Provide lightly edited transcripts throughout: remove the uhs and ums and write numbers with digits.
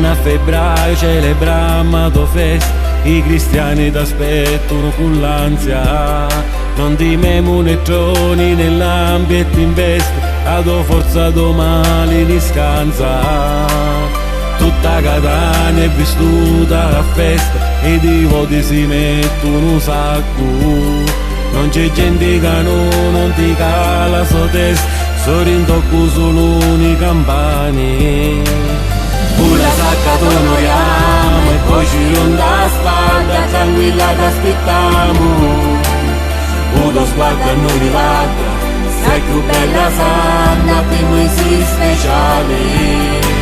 a febbraio celebrammo tua festa, i cristiani t'aspettano con l'ansia. Non dimemo nettoni nell'ambiente in veste, a tua forza domani ni scansa. Tutta Catania è vissuta a festa ed i voti si mettono un sacco. Non c'è gente che non ti cala so testa, sorrintocco solo i campani. Pure sacca t'onoriamo e poi ci ronda la spalla, tranquilla t'aspettiamo. Uno sguardo a noi rivada, sai più bella santa per noi si speciali.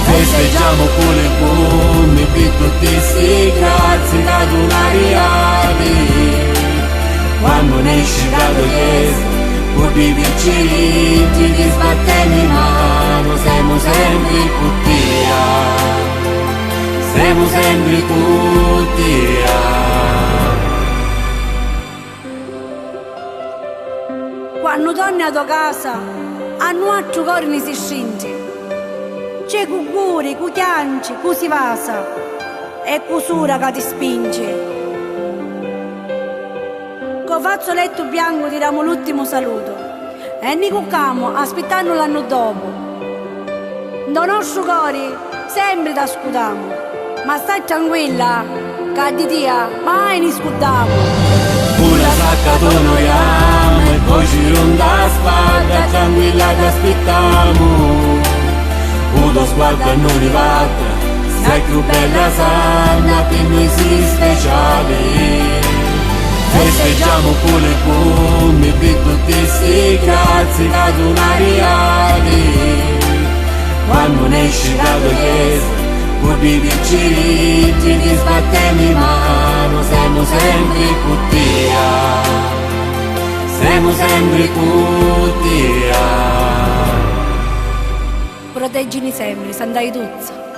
Festeggiamo con le bombe per tutti sti grazie radunariali. Quando ne esci dalla chiesa, pur di vincenti ti sbattiamo in mano, siamo sempre puttia, siamo sempre puttia. Quando torni a tua casa, a noi altro cuore ne si scende. C'è cuore, cu chianci, cu si vasa, e cusura che ti spinge. Con fazzoletto bianco tiriamo l'ultimo saluto e ne cuccamo aspettando l'anno dopo. Da nostro cuore sempre ti ascoltiamo, ma stai tranquilla che di Dio mai ne scudiamo. Pure sacca t'onoriamo e poi ci ronda la spalla, tranquilla ti aspettiamo. Uno sguardo a noi rivada, sei più bella santa per noi si speciali. Festeggiamo con le bombe per tutti sti grazie radunariali. Quando ne esci dalla chiesa, pur di vincenti ti sbattiamo in mano, siamo sempre puttia, siamo sempre puttia. Proteggini sempre, Santa Iduzza.